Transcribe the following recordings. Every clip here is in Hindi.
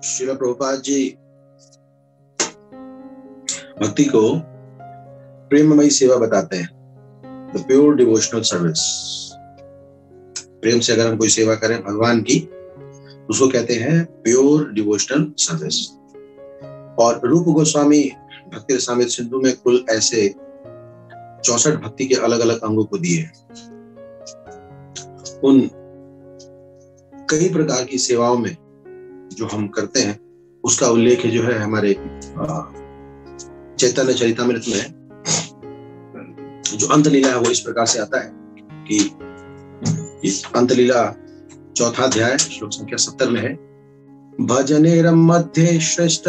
श्रील प्रभुपाद जी भक्ति को प्रेममयी सेवा बताते हैं, द प्योर डिवोशनल सर्विस। प्रेम से अगर हम कोई सेवा करें भगवान की, उसको कहते हैं प्योर डिवोशनल सर्विस। और रूप गोस्वामी भक्ति रसामृत सिंधु में कुल ऐसे 64 भक्ति के अलग अलग अंगों को दिए। उन कई प्रकार की सेवाओं में जो हम करते हैं उसका उल्लेख जो है हमारे चैतन्य चरितामृत में, जो अंत लीला है वो इस प्रकार से आता है कि इस अंत लीला 4वां अध्याय श्लोक संख्या 70 में है, भजनेरम मध्ये श्रेष्ठ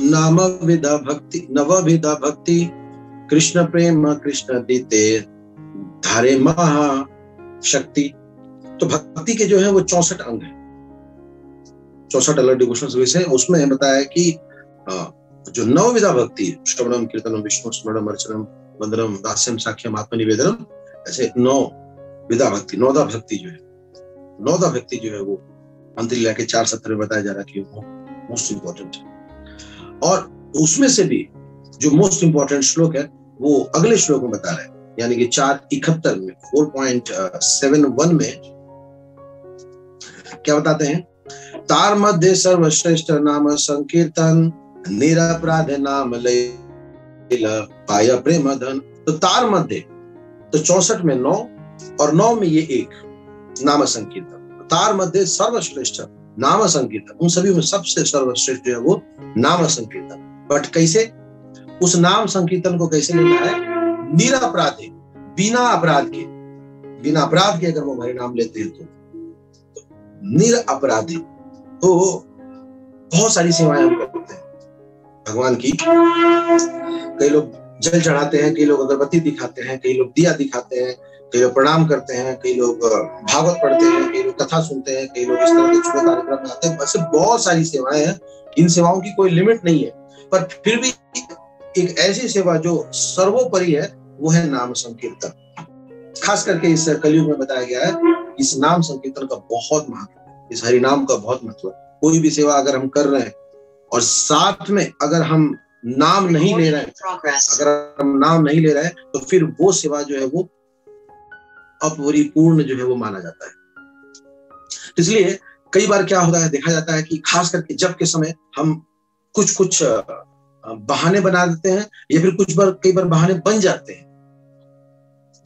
नाम विदा भक्ति नवविधा भक्ति कृष्ण प्रेम कृष्ण दीते धारे महाशक्ति। तो भक्ति के जो है वो 64 अंग है, 64 अलग डिवोशनल सर्विस है। उसमें बताया कि जो 9 विधा भक्ति, श्रवणम कीर्तनम विष्णु स्मरणम अर्चनम वंदनम दास्यम साख्यम आत्मनिवेदनम, ऐसे 9 विधा भक्ति, 9दा भक्ति जो है, 9दा भक्ति जो है वो अंतलीला के 4 सत्र में बताया जा रहा है कि वो मोस्ट इंपॉर्टेंट है। और उसमें से भी जो मोस्ट इंपॉर्टेंट श्लोक है वो अगले श्लोक में बता रहे हैं, यानी कि 4:71 में 4.71 में क्या बताते हैं, तार मध्य सर्वश्रेष्ठ नाम संकीर्तन निरपराध नाम लैला पाया प्रेम धन। तो तार मध्य, तो 64 में 9 और 9 में ये 1 नाम संकीर्तन। तार मध्य सर्वश्रेष्ठ नाम संकीर्तन, उन सभी में सबसे सर्वश्रेष्ठ जो है वो नाम संकीर्तन। बट कैसे, उस नाम संकीर्तन को कैसे लेना है, निरपराधे, बिना अपराध के, बिना अपराध के अगर वो हरि नाम लेते हैं तो निरपराधे। तो बहुत सारी सेवाएं हम करते हैं भगवान की। कई लोग जल चढ़ाते हैं, कई लोग अगरबत्ती दिखाते हैं, कई लोग दिया दिखाते हैं, कई लोग प्रणाम करते हैं, कई लोग भागवत पढ़ते हैं, कई लोग कथा सुनते हैं, कई लोग इस तरह के छोटे कार्यक्रम बनाते हैं। वैसे बहुत सारी सेवाएं हैं, इन सेवाओं की कोई लिमिट नहीं है। पर फिर भी एक ऐसी सेवा जो सर्वोपरि है वो है नाम संकीर्तन। खास करके इस कलयुग में बताया गया है, इस नाम संकीर्तन का बहुत महत्व है, इस हरि नाम का बहुत महत्व है। कोई भी सेवा अगर हम कर रहे हैं और साथ में अगर हम नाम नहीं ले रहे हैं, तो फिर वो सेवा जो है वो अपरिपूर्ण जो है वो माना जाता है। इसलिए कई बार क्या होता है, देखा जाता है कि खास करके जब के समय हम कुछ बहाने बना देते हैं, या फिर कई बार बहाने बन जाते हैं।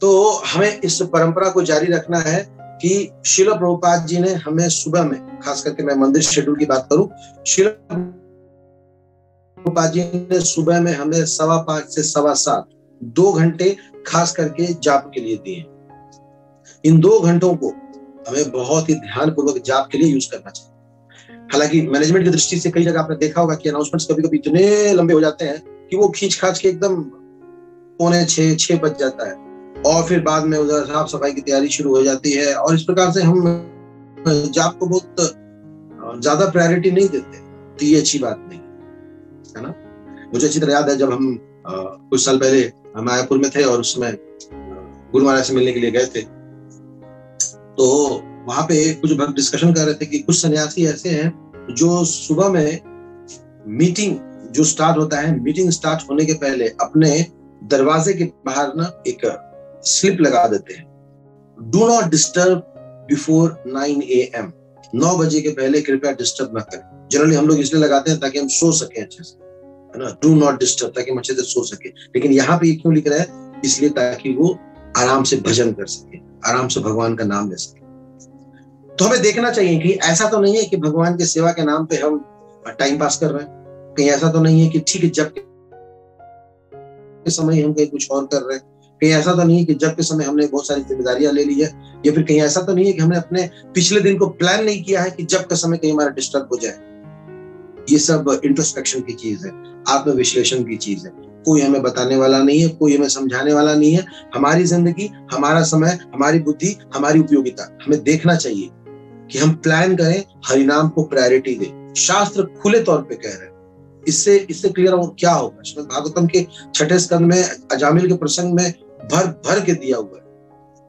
तो हमें इस परंपरा को जारी रखना है कि श्रील प्रभुपाद जी ने हमें सुबह में, खास करके मैं मंदिर शेड्यूल की बात करूं, श्रील प्रभुपाद जी ने सुबह में हमें 5:15 से 7:15 2 घंटे खास करके जाप के लिए दिए। इन 2 घंटों को हमें बहुत ही ध्यानपूर्वक जाप के लिए यूज करना चाहिए। हालांकि मैनेजमेंट की दृष्टि से कई जगह आपने देखा होगा कि अनाउंसमेंट्स कभी-कभी इतने लंबे हो जाते हैं कि वो खींच खाच के एकदम 5:45-6 बज जाता है, और फिर बाद में उधर साफ सफाई की तैयारी शुरू हो जाती है। और इस प्रकार से हम जाप को बहुत ज्यादा प्रायोरिटी नहीं देते, तो ये अच्छी बात नहीं है ना। मुझे अच्छी तरह याद है, जब हम कुछ साल पहले हम मायापुर में थे और उसमें गुरु महाराज से मिलने के लिए गए थे, तो वहां पे कुछ भक्त डिस्कशन कर रहे थे कि कुछ सन्यासी ऐसे हैं जो सुबह में मीटिंग जो स्टार्ट होता है, मीटिंग स्टार्ट होने के पहले अपने दरवाजे के बाहर ना एक स्लिप लगा देते हैं, do not disturb before 9 AM, 9 बजे के पहले कृपया डिस्टर्ब ना करें। जनरली हम लोग इसलिए लगाते हैं ताकि हम सो सके अच्छे से, है ना, डू नॉट डिस्टर्ब, ताकि हम अच्छे से सो सके। लेकिन यहाँ पे क्यों लिख रहा है, इसलिए ताकि वो आराम से भजन कर सके, आराम से भगवान का नाम ले सके। तो हमें देखना चाहिए कि ऐसा तो नहीं है कि भगवान की सेवा के नाम पे हम टाइम पास कर रहे हैं, कहीं ऐसा तो नहीं है कि ठीक है जब के समय हम कहीं कुछ और कर रहे हैं, कहीं ऐसा तो नहीं है कि जब के समय हमने बहुत सारी जिम्मेदारियां ले ली है, या फिर कहीं ऐसा तो नहीं है कि हमने अपने पिछले दिन को प्लान नहीं किया है कि जब के समय कहीं हमारा डिस्टर्ब हो जाए। ये सब इंट्रोस्पेक्शन की चीज है, आत्मविश्लेषण की चीज है। कोई हमें बताने वाला नहीं है, कोई हमें समझाने वाला नहीं है। हमारी जिंदगी, हमारा समय, हमारी बुद्धि, हमारी उपयोगिता, हमें देखना चाहिए कि हम प्लान करें, हरिनाम को प्रायोरिटी दें। शास्त्र खुले तौर पे कह रहे हैं। इससे क्लियर हो क्या होगा, श्रीमद् भागवतम के 6ठे स्कंद में अजामिल के प्रसंग में भर भर के दिया हुआ है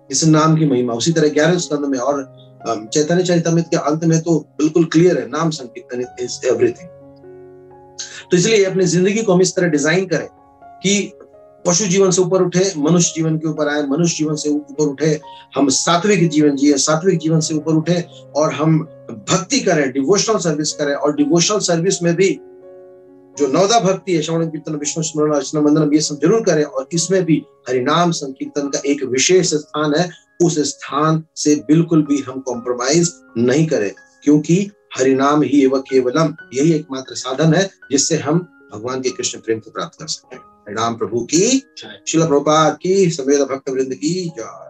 इस नाम की महिमा। उसी तरह 11वें स्कंद में और चैतन्य चरितमृत के अंत में तो बिल्कुल क्लियर है, नाम संकीर्तन इज एवरीथिंग। तो इसलिए अपनी जिंदगी को हम इस तरह डिजाइन करें कि पशु जीवन से ऊपर उठे, मनुष्य जीवन के ऊपर आए, मनुष्य जीवन से ऊपर उठे, हम सात्विक जीवन जिए, सात्विक जीवन से ऊपर उठे और हम भक्ति करें, डिवोशनल सर्विस करें। और डिवोशनल सर्विस में भी जो नवदा भक्ति है, श्रवण कीर्तन विष्णु स्मरण अर्चना वंदनम, ये सब जरूर करें। और इसमें भी हरिनाम संकीर्तन का एक विशेष स्थान है, उस स्थान से बिल्कुल भी हम कॉम्प्रोमाइज नहीं करें, क्योंकि हरिनाम ही एवं केवलम, यही एकमात्र साधन है जिससे हम भगवान के कृष्ण प्रेम को प्राप्त कर सकते हैं। हरिनाम प्रभु की, श्रील प्रभुपाद की, समेत भक्त वृंद की जय।